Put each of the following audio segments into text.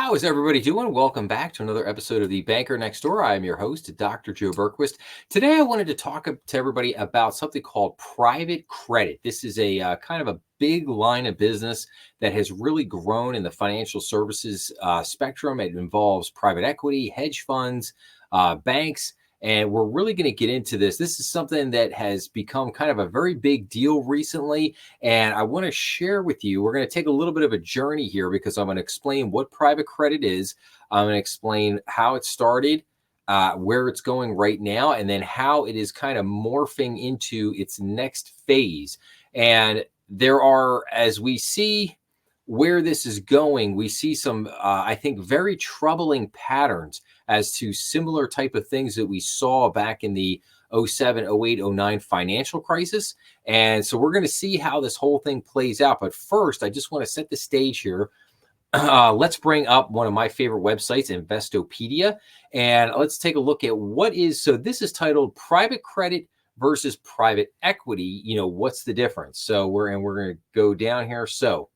How is everybody doing? Welcome back to another episode of The Banker Next Door. I am your host, Dr. Joe Berquist. Today, I wanted to talk to everybody about something called private credit. This is a kind of a big line of business that has really grown in the financial services spectrum. It involves private equity, hedge funds, banks. And we're really going to get into this. This is something that has become kind of a very big deal recently. And I want to share with you, we're going to take a little bit of a journey here because I'm going to explain what private credit is. I'm going to explain how it started, where it's going right now, and then how it is kind of morphing into its next phase. And there are, as we see where this is going, we see some, I think, very troubling patterns as to similar type of things that we saw back in the 07, 08, 09 financial crisis. And so we're going to see how this whole thing plays out. But first, I just want to set the stage here. Let's bring up one of my favorite websites, Investopedia, and let's take a look at what is, so this is titled Private Credit versus Private Equity. What's the difference? So we're going to go down here. So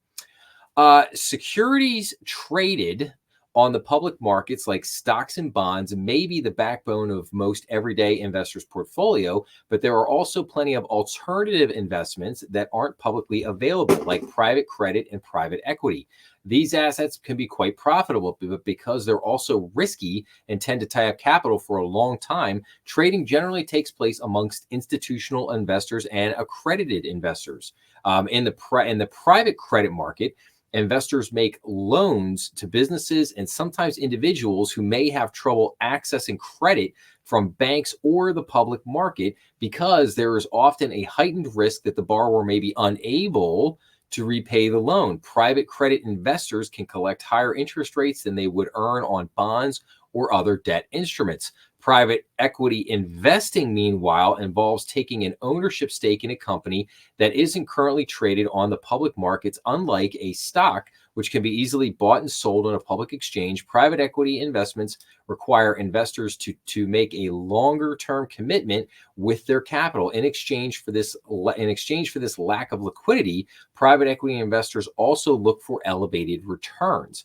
securities traded on the public markets like stocks and bonds may be the backbone of most everyday investors' portfolio, but there are also plenty of alternative investments that aren't publicly available, like private credit and private equity. These assets can be quite profitable, but because they're also risky and tend to tie up capital for a long time, trading generally takes place amongst institutional investors and accredited investors. In the private credit market, investors make loans to businesses and sometimes individuals who may have trouble accessing credit from banks or the public market because there is often a heightened risk that the borrower may be unable to repay the loan. Private credit investors can collect higher interest rates than they would earn on bonds or other debt instruments. Private equity investing, meanwhile, involves taking an ownership stake in a company that isn't currently traded on the public markets. Unlike a stock, which can be easily bought and sold on a public exchange, private equity investments require investors to make a longer-term commitment with their capital. In exchange for this lack of liquidity, private equity investors also look for elevated returns.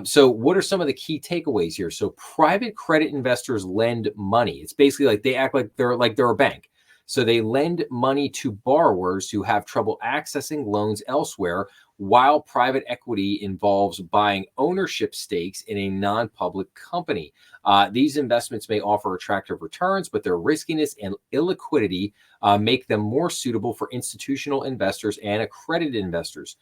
So what are some of the key takeaways here? So private credit investors lend money. It's basically like they act like they're a bank. So they lend money to borrowers who have trouble accessing loans elsewhere, while private equity involves buying ownership stakes in a non-public company. These investments may offer attractive returns, but their riskiness and illiquidity make them more suitable for institutional investors and accredited investors.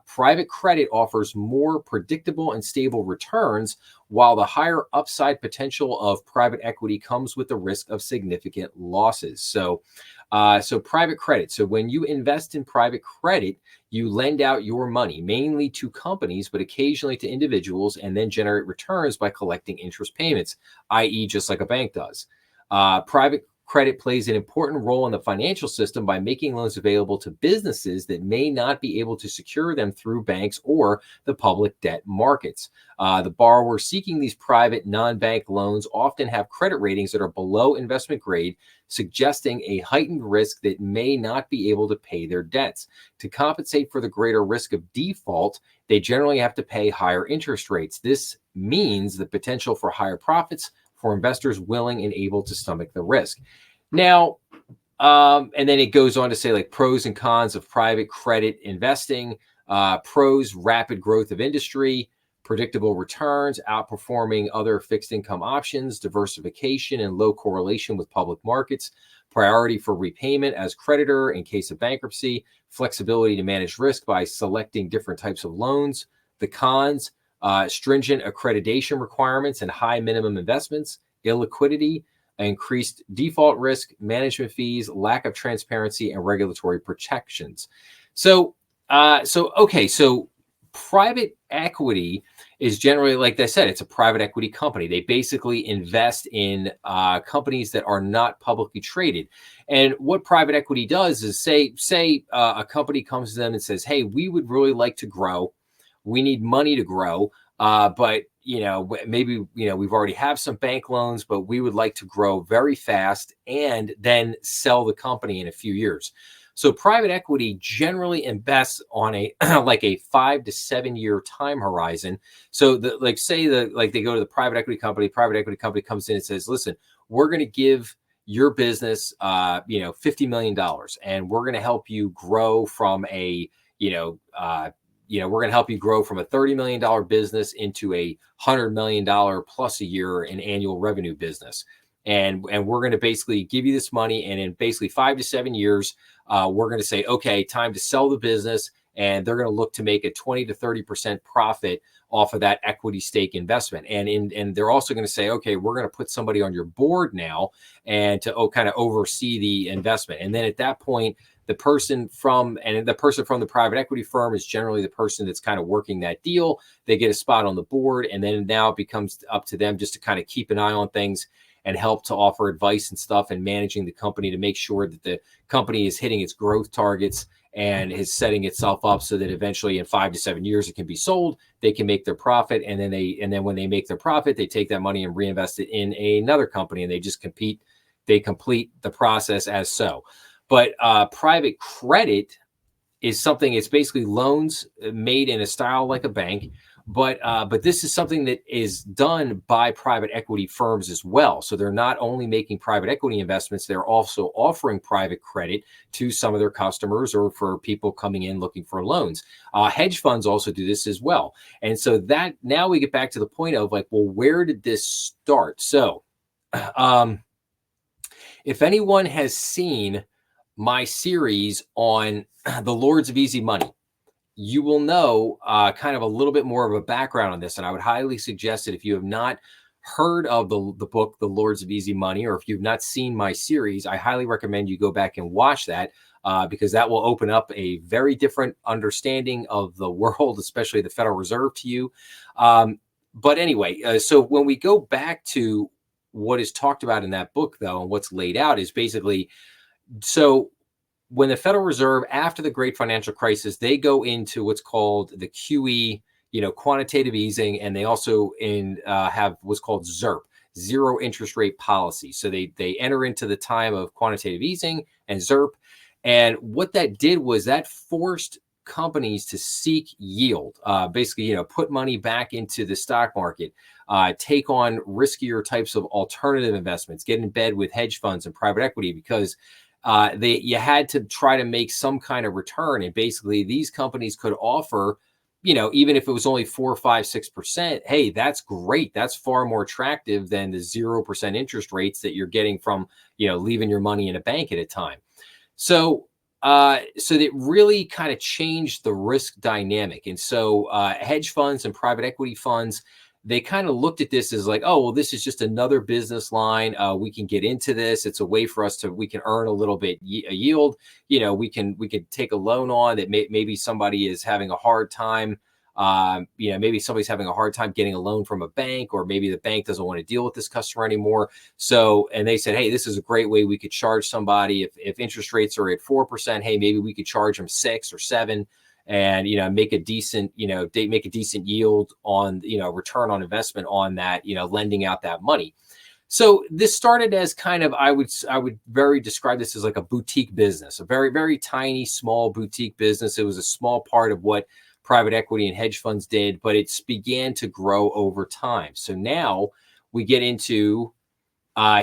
Private credit offers more predictable and stable returns, while the higher upside potential of private equity comes with the risk of significant losses. So private credit. So when you invest in private credit, you lend out your money mainly to companies, but occasionally to individuals, and then generate returns by collecting interest payments, i.e., just like a bank does. Private credit plays an important role in the financial system by making loans available to businesses that may not be able to secure them through banks or the public debt markets. The borrowers seeking these private non-bank loans often have credit ratings that are below investment grade, suggesting a heightened risk that may not be able to pay their debts. To compensate for the greater risk of default, they generally have to pay higher interest rates. This means the potential for higher profits for investors willing and able to stomach the risk. Now, and then it goes on to say like pros and cons of private credit investing. Pros: rapid growth of industry, predictable returns, outperforming other fixed income options, diversification and low correlation with public markets, priority for repayment as creditor in case of bankruptcy, flexibility to manage risk by selecting different types of loans. The cons: stringent accreditation requirements and high minimum investments, illiquidity, increased default risk, management fees, lack of transparency, and regulatory protections. So private equity is generally, like I said, it's a private equity company. They basically invest in companies that are not publicly traded. And what private equity does is say a company comes to them and says, hey, we would really like to grow. We need money to grow. But, maybe, we've already have some bank loans, but we would like to grow very fast and then sell the company in a few years. So private equity generally invests on a like a 5 to 7 year time horizon. So like say like they go to the private equity company comes in and says, listen, we're going to give your business $50 million, and we're going to help you grow from a we're going to help you grow from a $30 million business into a $100 million plus a year in annual revenue business. And we're going to basically give you this money. And in basically 5 to 7 years, we're going to say, okay, time to sell the business. And they're going to look to make a 20 to 30% profit off of that equity stake investment. And they're also going to say, okay, we're going to put somebody on your board now and to kind of oversee the investment. And then at that point, the person from the private equity firm is generally the person that's kind of working that deal. They get a spot on the board, and then now it becomes up to them just to kind of keep an eye on things and help to offer advice and stuff and managing the company to make sure that the company is hitting its growth targets and is setting itself up so that eventually in 5 to 7 years it can be sold. They can make their profit, and then when they make their profit, they take that money and reinvest it in another company, and they just complete the process as so. But private credit is something. It's basically loans made in a style like a bank, but this is something that is done by private equity firms as well. So they're not only making private equity investments, they're also offering private credit to some of their customers or for people coming in looking for loans. Hedge funds also do this as well. And so that now we get back to the point of like, well, where did this start? So if anyone has seen my series on the Lords of Easy Money, you will know kind of a little bit more of a background on this. And I would highly suggest that if you have not heard of the book, The Lords of Easy Money, or if you've not seen my series, I highly recommend you go back and watch that because that will open up a very different understanding of the world, especially the Federal Reserve to you. But anyway, so when we go back to what is talked about in that book, though, and what's laid out is basically, so when the Federal Reserve, after the great financial crisis, they go into what's called the QE, quantitative easing, and they also have what's called ZIRP, zero interest rate policy. So they enter into the time of quantitative easing and ZIRP. And what that did was that forced companies to seek yield, basically, put money back into the stock market, take on riskier types of alternative investments, get in bed with hedge funds and private equity because you had to try to make some kind of return. And basically these companies could offer, even if it was only 4, 5, 6%, hey, that's great. That's far more attractive than the 0% interest rates that you're getting from, leaving your money in a bank at a time. So it really kind of changed the risk dynamic. And so hedge funds and private equity funds, they kind of looked at this as like, oh, well, this is just another business line. We can get into this. It's a way for us we can earn a little bit a yield. We can take a loan on that. Maybe somebody is having a hard time. Maybe somebody's having a hard time getting a loan from a bank, or maybe the bank doesn't want to deal with this customer anymore. So, and they said, hey, this is a great way we could charge somebody. If interest rates are at 4%, hey, maybe we could charge them 6 or 7. And make a decent yield on return on investment on that, lending out that money. So this started as kind of, I would very describe this as like a boutique business, a very, very tiny, small boutique business. It was a small part of what private equity and hedge funds did, but it began to grow over time. So now we get into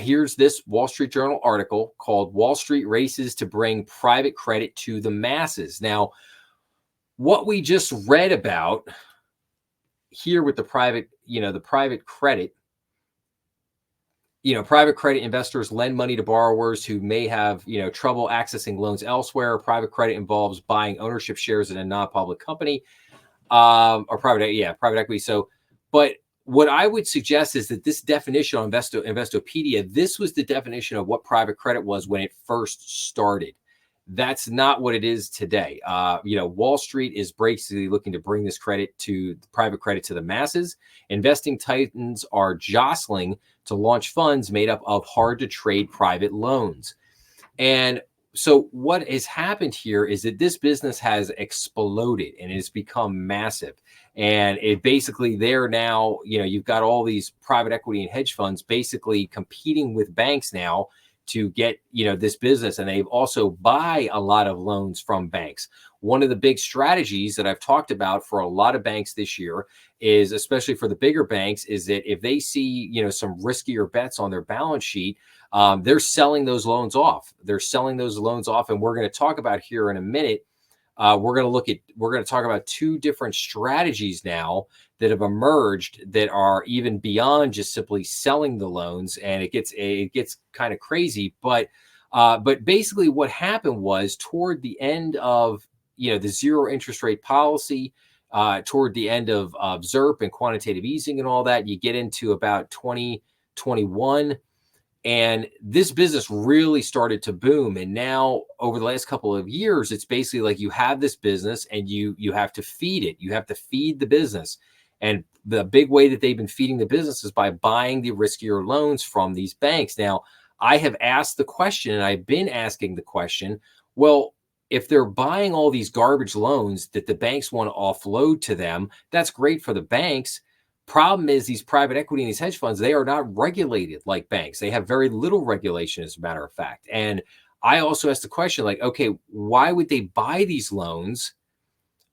here's this Wall Street Journal article called "Wall Street Races to Bring Private Credit to the Masses." Now, what we just read about here with the private credit, private credit investors lend money to borrowers who may have, trouble accessing loans elsewhere. Private credit involves buying ownership shares in a non-public company, or private equity. So, but what I would suggest is that this definition on Investopedia, this was the definition of what private credit was when it first started. That's not what it is today. Wall Street is basically looking to bring this private credit to the masses. Investing titans are jostling to launch funds made up of hard to trade private loans. And so what has happened here is that this business has exploded and it's become massive. And it basically, they're now, you've got all these private equity and hedge funds basically competing with banks now to get, this business, and they also buy a lot of loans from banks. One of the big strategies that I've talked about for a lot of banks this year is, especially for the bigger banks, is that if they see, some riskier bets on their balance sheet, they're selling those loans off. They're selling those loans off. And we're going to talk about here in a minute. We're going to talk about two different strategies now that have emerged that are even beyond just simply selling the loans. And it gets kind of crazy. But basically what happened was, toward the end of, the zero interest rate policy, toward the end of ZIRP and quantitative easing and all that, you get into about 2021. And this business really started to boom. And now, over the last couple of years, it's basically like you have this business and you have to feed it. You have to feed the business. And the big way that they've been feeding the business is by buying the riskier loans from these banks. Now, I have asked the question, and I've been asking the question, well, if they're buying all these garbage loans that the banks want to offload to them, that's great for the banks. Problem is, these private equity and these hedge funds, they are not regulated like banks. They have very little regulation, as a matter of fact. And I also asked the question, like, okay, why would they buy these loans?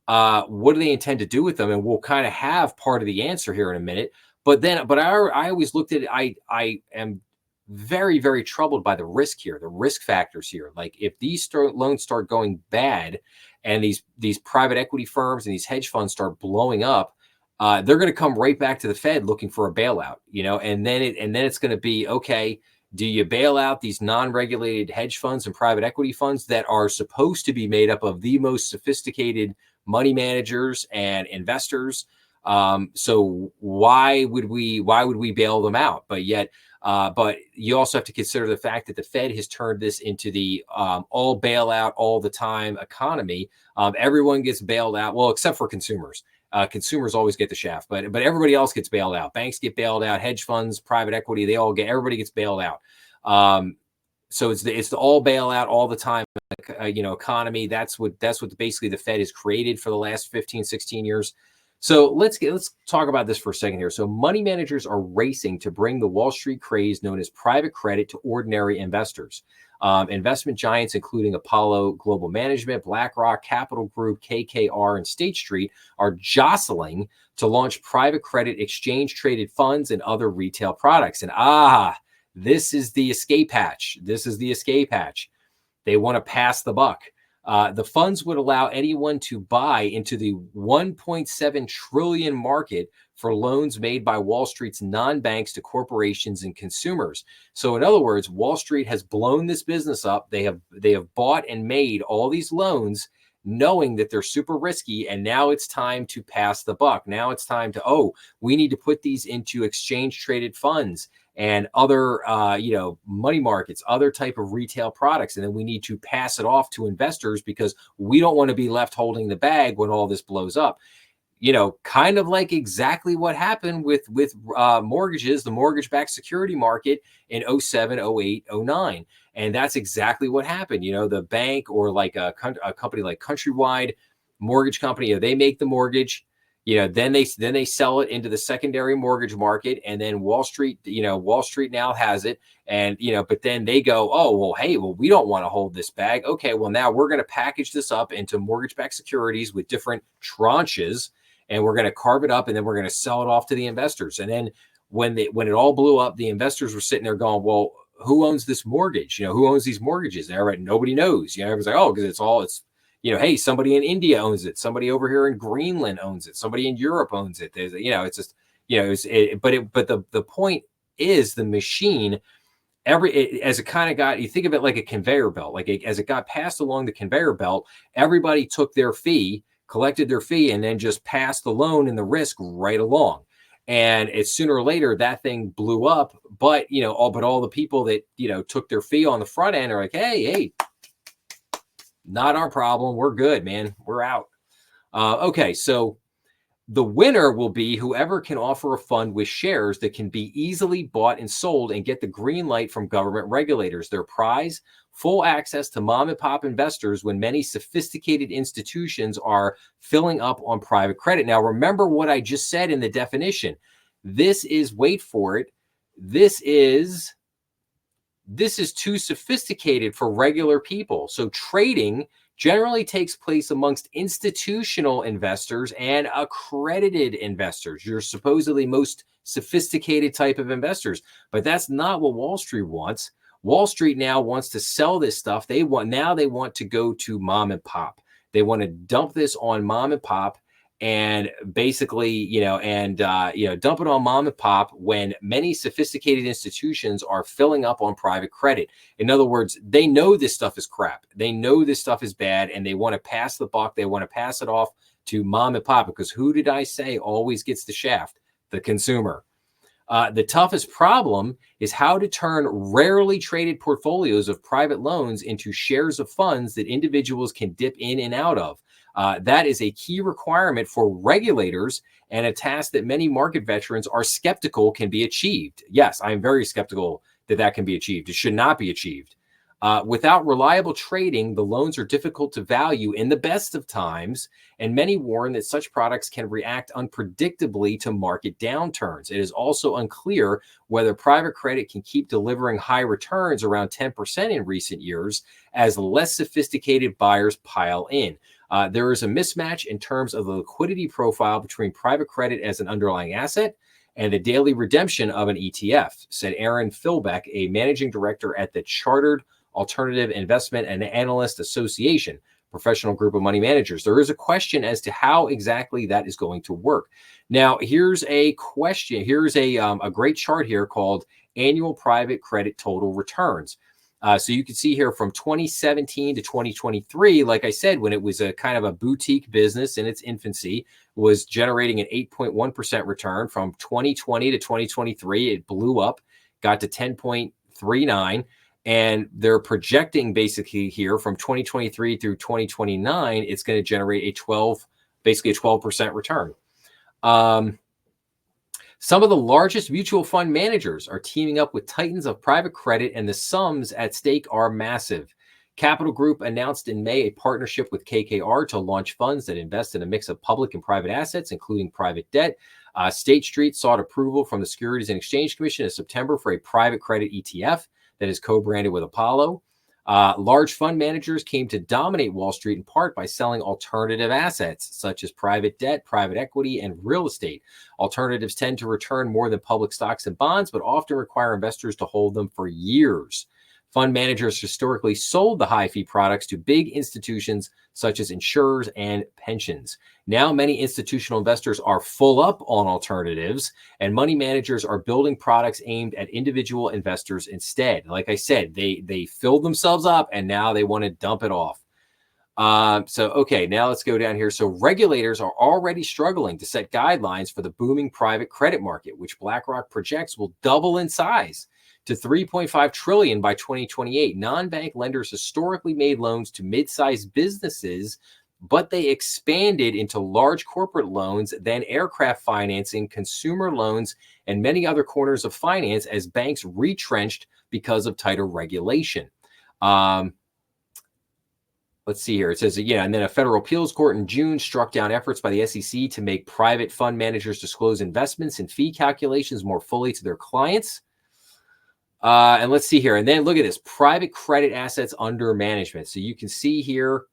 What do they intend to do with them? And we'll kind of have part of the answer here in a minute. But I always looked at it. I am very, very troubled by the risk here, the risk factors here. Like, if these loans start going bad, and these private equity firms and these hedge funds start blowing up, they're going to come right back to the Fed looking for a bailout, and then it's going to be, okay, do you bail out these non-regulated hedge funds and private equity funds that are supposed to be made up of the most sophisticated money managers and investors? So why would we bail them out? But you also have to consider the fact that the Fed has turned this into the all bailout all the time economy. Everyone gets bailed out, well, except for consumers. Consumers always get the shaft, but everybody else gets bailed out. Banks get bailed out, hedge funds, private equity, everybody gets bailed out. So it's the all bailout all the time, economy. That's what basically the Fed has created for the last 15, 16 years. So let's talk about this for a second here. So money managers are racing to bring the Wall Street craze known as private credit to ordinary investors. Investment giants, including Apollo Global Management, BlackRock, Capital Group, KKR, and State Street, are jostling to launch private credit exchange-traded funds and other retail products. And this is the escape hatch. They want to pass the buck. The funds would allow anyone to buy into the $1.7 trillion market for loans made by Wall Street's non-banks to corporations and consumers. So in other words, Wall Street has blown this business up. They have bought and made all these loans knowing that they're super risky. And now it's time to pass the buck. Now it's time to, we need to put these into exchange traded funds and other, money markets, other type of retail products. And then we need to pass it off to investors because we don't want to be left holding the bag when all this blows up. Kind of like exactly what happened with mortgages, the mortgage-backed security market in 07, 08, 09. And that's exactly what happened. The bank, or like a company like Countrywide Mortgage Company, they make the mortgage, then they sell it into the secondary mortgage market, and then Wall Street now has it. And, but then they go, we don't want to hold this bag. Okay, well, now we're going to package this up into mortgage-backed securities with different tranches, and we're going to carve it up, and then we're going to sell it off to the investors. And then when it all blew up, the investors were sitting there going, well, who owns this mortgage? Who owns these mortgages? And nobody knows. Everyone's like, because hey, somebody in India owns it. Somebody over here in Greenland owns it. Somebody in Europe owns it. There's, it's just, but the point is, the machine, as it kind of got, you think of it like a conveyor belt, as it got passed along the conveyor belt, everybody took their fee, collected their fee, and then just passed the loan and the risk right along. And it's sooner or later that thing blew up. But all the people that took their fee on the front end are like, hey, not our problem. We're good, man. We're out. Okay, so the winner will be whoever can offer a fund with shares that can be easily bought and sold and get the green light from government regulators. Their prize: full access to mom and pop investors when many sophisticated institutions are filling up on private credit. Now, remember what I just said in the definition. This is, wait for it, this is this is too sophisticated for regular people. So trading generally takes place amongst institutional investors and accredited investors, your supposedly most sophisticated type of investors. But that's not what Wall Street wants. Wall Street now wants to sell this stuff. They want to go to mom and pop. They want to dump this on mom and pop and basically, dump it on mom and pop when many sophisticated institutions are filling up on private credit. In other words, they know this stuff is crap. They know this stuff is bad, and they want to pass the buck. They want to pass it off to mom and pop, because who did I say always gets the shaft? The consumer. The toughest problem is how to turn rarely traded portfolios of private loans into shares of funds that individuals can dip in and out of. That is a key requirement for regulators, and a task that many market veterans are skeptical can be achieved. Yes, I'm very skeptical that can be achieved. It should not be achieved. Without reliable trading, the loans are difficult to value in the best of times, and many warn that such products can react unpredictably to market downturns. It is also unclear whether private credit can keep delivering high returns around 10% in recent years as less sophisticated buyers pile in. There is a mismatch in terms of the liquidity profile between private credit as an underlying asset and the daily redemption of an ETF, said Aaron Philbeck, a managing director at the Chartered Alternative Investment and Analyst Association, professional group of money managers. There is a question as to how exactly that is going to work. Now, here's a question. Here's a great chart here called Annual Private Credit Total Returns. So you can see here from 2017 to 2023, like I said, when it was a kind of a boutique business in its infancy, was generating an 8.1% return. From 2020 to 2023, it blew up, got to 10.39. And they're projecting basically here from 2023 through 2029, it's going to generate basically a 12% return. Some of the largest mutual fund managers are teaming up with titans of private credit, and the sums at stake are massive. Capital Group announced in May a partnership with KKR to launch funds that invest in a mix of public and private assets, including private debt. State Street sought approval from the Securities and Exchange Commission in September for a private credit ETF that is co-branded with Apollo. Large fund managers came to dominate Wall Street in part by selling alternative assets such as private debt, private equity, and real estate. Alternatives tend to return more than public stocks and bonds, but often require investors to hold them for years. Fund managers historically sold the high fee products to big institutions such as insurers and pensions. Now, many institutional investors are full up on alternatives, and money managers are building products aimed at individual investors instead. Like I said, they filled themselves up, and now they want to dump it off. Okay, now let's go down here. So regulators are already struggling to set guidelines for the booming private credit market, which BlackRock projects will double in size to $3.5 trillion by 2028. Non-bank lenders historically made loans to mid-sized businesses, but they expanded into large corporate loans, then aircraft financing, consumer loans, and many other corners of finance as banks retrenched because of tighter regulation. Let's see here. It says, and then a federal appeals court in June struck down efforts by the SEC to make private fund managers disclose investments and fee calculations more fully to their clients. And let's see here. And then look at this, private credit assets under management. So you can see here,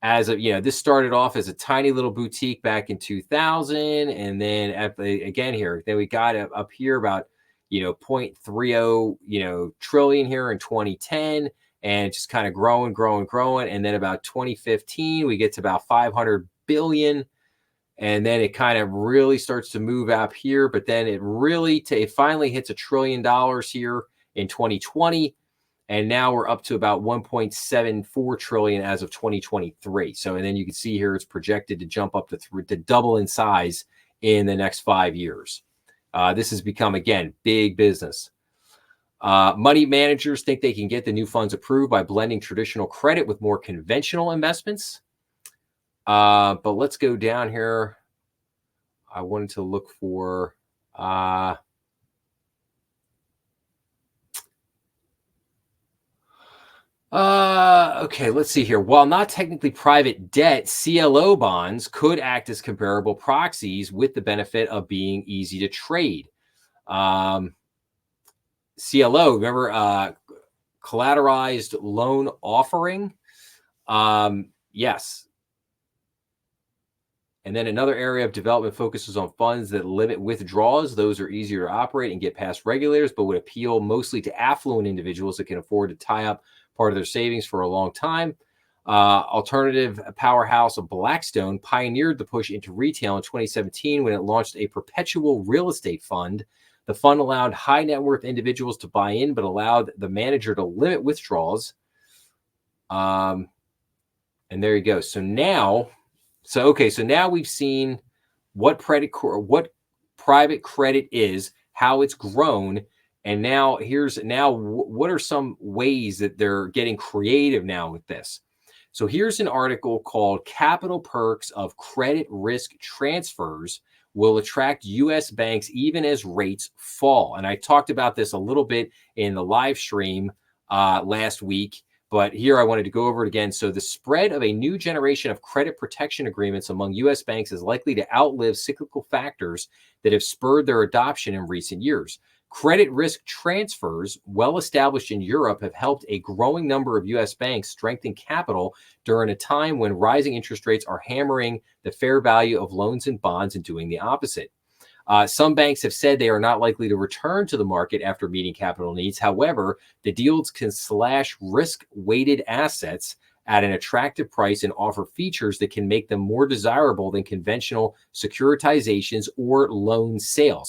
as of, this started off as a tiny little boutique back in 2000. And then again here, then we got up here about, 0.30, trillion here in 2010, and just kind of growing. And then about 2015, we get to about 500 billion. And then it kind of really starts to move up here, but then it finally hits $1 trillion here in 2020, and now we're up to about 1.74 trillion as of 2023. So, and then you can see here it's projected to jump up to double in size in the next 5 years. This has become, again, big business. Money managers think they can get the new funds approved by blending traditional credit with more conventional investments. But let's go down here. I wanted to look for okay, let's see here. While not technically private debt, CLO bonds could act as comparable proxies with the benefit of being easy to trade. CLO, remember, collateralized loan offering. Yes. And then another area of development focuses on funds that limit withdrawals. Those are easier to operate and get past regulators, but would appeal mostly to affluent individuals that can afford to tie up part of their savings for a long time. Alternative powerhouse of Blackstone pioneered the push into retail in 2017 when it launched a perpetual real estate fund. The fund allowed high net worth individuals to buy in, but allowed the manager to limit withdrawals. And there you go. So now we've seen what private credit is, how it's grown, and now what are some ways that they're getting creative now with this. So here's an article called "Capital Perks of Credit Risk Transfers Will Attract U.S. Banks Even as Rates Fall." And I talked about this a little bit in the live stream last week. But here I wanted to go over it again. So the spread of a new generation of credit protection agreements among U.S. banks is likely to outlive cyclical factors that have spurred their adoption in recent years. Credit risk transfers, well established in Europe, have helped a growing number of U.S. banks strengthen capital during a time when rising interest rates are hammering the fair value of loans and bonds and doing the opposite. Some banks have said they are not likely to return to the market after meeting capital needs. However, the deals can slash risk-weighted assets at an attractive price and offer features that can make them more desirable than conventional securitizations or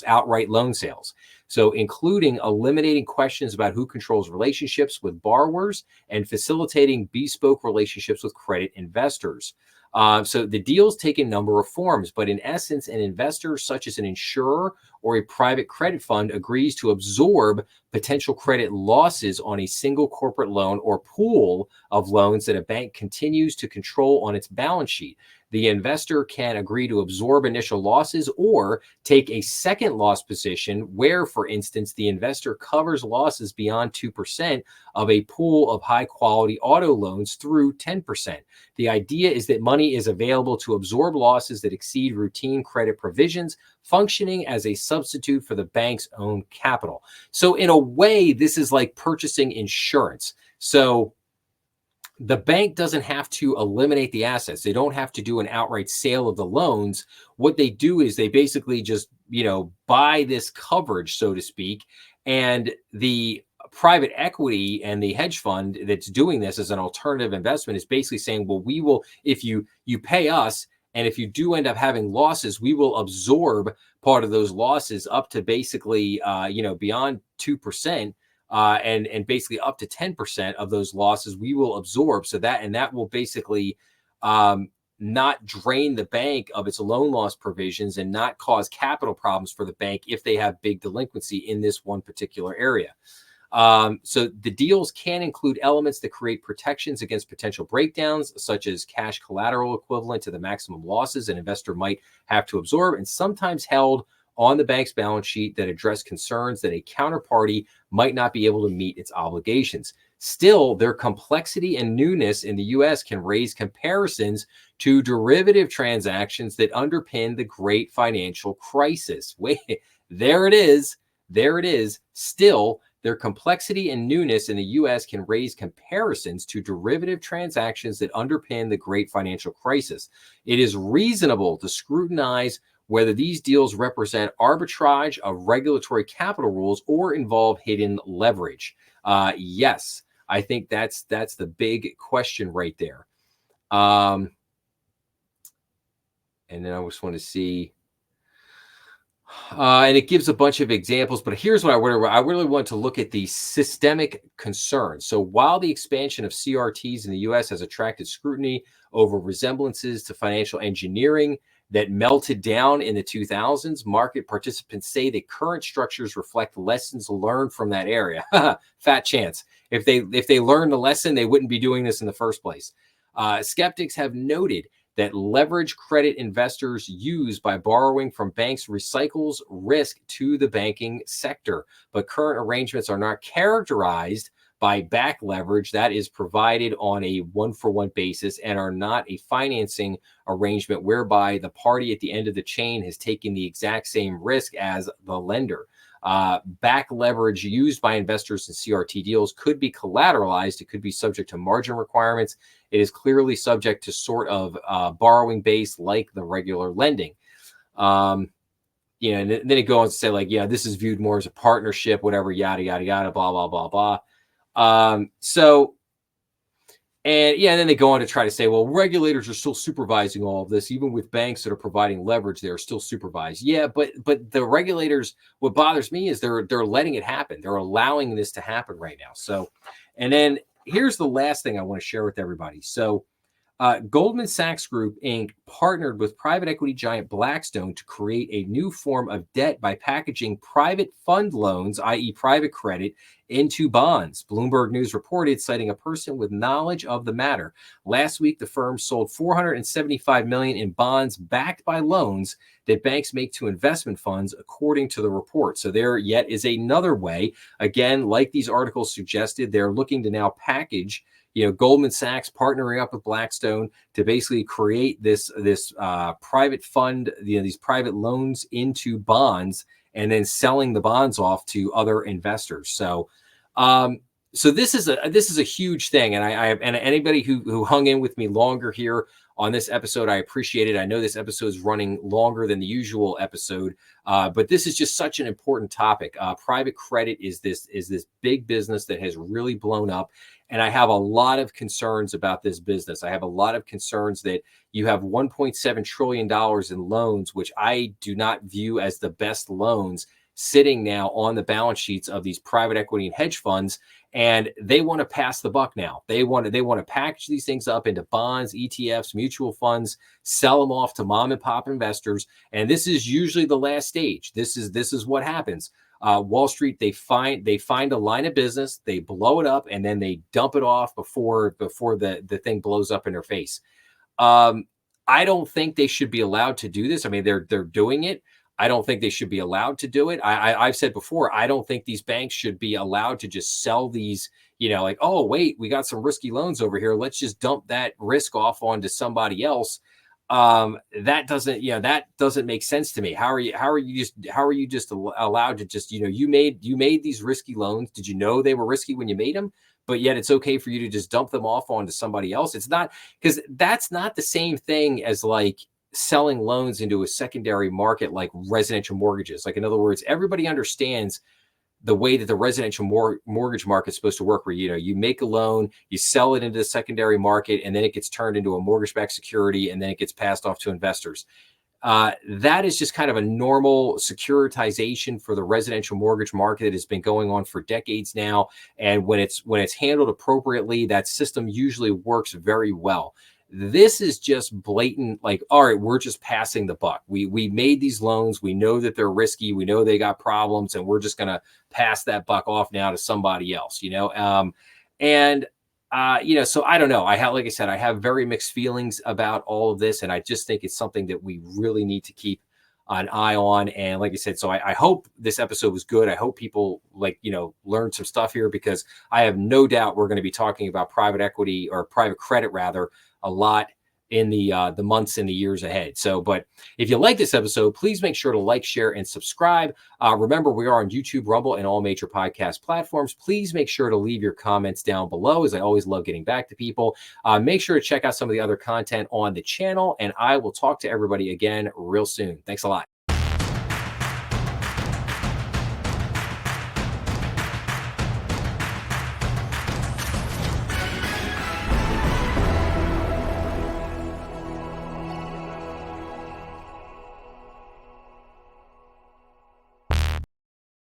outright loan sales. So including eliminating questions about who controls relationships with borrowers and facilitating bespoke relationships with credit investors. So the deals take a number of forms, but in essence, an investor such as an insurer or a private credit fund agrees to absorb potential credit losses on a single corporate loan or pool of loans that a bank continues to control on its balance sheet. The investor can agree to absorb initial losses or take a second loss position where, for instance, the investor covers losses beyond 2% of a pool of high-quality auto loans through 10%. The idea is that money is available to absorb losses that exceed routine credit provisions, functioning as a substitute for the bank's own capital. So in a way, this is like purchasing insurance. So the bank doesn't have to eliminate the assets. They don't have to do an outright sale of the loans. What they do is they basically just, buy this coverage, so to speak. And the private equity and the hedge fund that's doing this as an alternative investment is basically saying, well, we will, if you pay us, and if you do end up having losses, we will absorb part of those losses up to basically, beyond 2%. And basically up to 10% of those losses we will absorb. So that will basically not drain the bank of its loan loss provisions and not cause capital problems for the bank if they have big delinquency in this one particular area. So the deals can include elements that create protections against potential breakdowns, such as cash collateral equivalent to the maximum losses an investor might have to absorb, and sometimes held on the bank's balance sheet that address concerns that a counterparty might not be able to meet its obligations. Still, their complexity and newness in the U.S. can raise comparisons to derivative transactions that underpin the great financial crisis. Wait, there it is. There it is. Still, their complexity and newness in the U.S. can raise comparisons to derivative transactions that underpin the great financial crisis. It is reasonable to scrutinize whether these deals represent arbitrage of regulatory capital rules or involve hidden leverage. Yes, I think that's the big question right there. And then I just want to see, and it gives a bunch of examples, but here's what I really want to look at: the systemic concerns. So while the expansion of CRTs in the U.S. has attracted scrutiny over resemblances to financial engineering that melted down in the 2000s, market participants say that current structures reflect lessons learned from that area. Fat chance. If they learned the lesson, they wouldn't be doing this in the first place. Skeptics have noted that leverage credit investors use by borrowing from banks recycles risk to the banking sector, but current arrangements are not characterized by back leverage that is provided on a one-for-one basis and are not a financing arrangement whereby the party at the end of the chain has taken the exact same risk as the lender. Back leverage used by investors in CRT deals could be collateralized. It could be subject to margin requirements. It is clearly subject to sort of borrowing base like the regular lending. And then it goes on to say, like, yeah, this is viewed more as a partnership, whatever, yada, yada, yada, blah, blah, blah, blah. And then they go on to try to say, well, regulators are still supervising all of this, even with banks that are providing leverage, they're still supervised. Yeah, but the regulators, what bothers me is they're letting it happen. They're allowing this to happen right now. So, and then here's the last thing I want to share with everybody. So, Goldman Sachs Group Inc. partnered with private equity giant Blackstone to create a new form of debt by packaging private fund loans, i.e., private credit, into bonds. Bloomberg News reported, citing a person with knowledge of the matter. Last week, the firm sold $475 million in bonds backed by loans that banks make to investment funds, according to the report. So there yet is another way. Again, like these articles suggested, they're looking to now package Goldman Sachs partnering up with Blackstone to basically create this private fund, these private loans into bonds, and then selling the bonds off to other investors. So, so this is a huge thing, and and anybody who hung in with me longer here on this episode, I appreciate it. I know this episode is running longer than the usual episode, but this is just such an important topic. Private credit is this big business that has really blown up. And I have a lot of concerns about this business. I have a lot of concerns that you have $1.7 trillion in loans, which I do not view as the best loans, sitting now on the balance sheets of these private equity and hedge funds. And they want to pass the buck now. They want to package these things up into bonds, ETFs, mutual funds, sell them off to mom and pop investors. And this is usually the last stage. This is what happens. Wall Street, they find a line of business, they blow it up, and then they dump it off before the thing blows up in their face. I don't think they should be allowed to do this. I mean, they're doing it. I don't think they should be allowed to do it. I've said before, I don't think these banks should be allowed to just sell these, like, oh, wait, we got some risky loans over here. Let's just dump that risk off onto somebody else. That doesn't make sense to me. How are you just allowed to just, you made these risky loans. Did you know they were risky when you made them? But yet it's okay for you to just dump them off onto somebody else. It's not, because that's not the same thing as like selling loans into a secondary market like residential mortgages. Like, in other words, everybody understands the way that the residential mortgage market is supposed to work, where you make a loan, you sell it into the secondary market, and then it gets turned into a mortgage-backed security, and then it gets passed off to investors. That is just kind of a normal securitization for the residential mortgage market that has been going on for decades now. And when it's handled appropriately, that system usually works very well. This is just blatant, like, all right, we're just passing the buck. We made these loans. We know that they're risky. We know they got problems, and we're just going to pass that buck off now to somebody else, So I don't know. Like I said, I have very mixed feelings about all of this, and I just think it's something that we really need to keep an eye on. And like I said, so I hope this episode was good. I hope people learned some stuff here, because I have no doubt we're going to be talking about private equity, or private credit rather, a lot in the months and the years ahead. So, but if you like this episode, please make sure to like, share, and subscribe. Remember, we are on YouTube, Rumble, and all major podcast platforms. Please make sure to leave your comments down below, as I always love getting back to people. Make sure to check out some of the other content on the channel, and I will talk to everybody again real soon. Thanks a lot.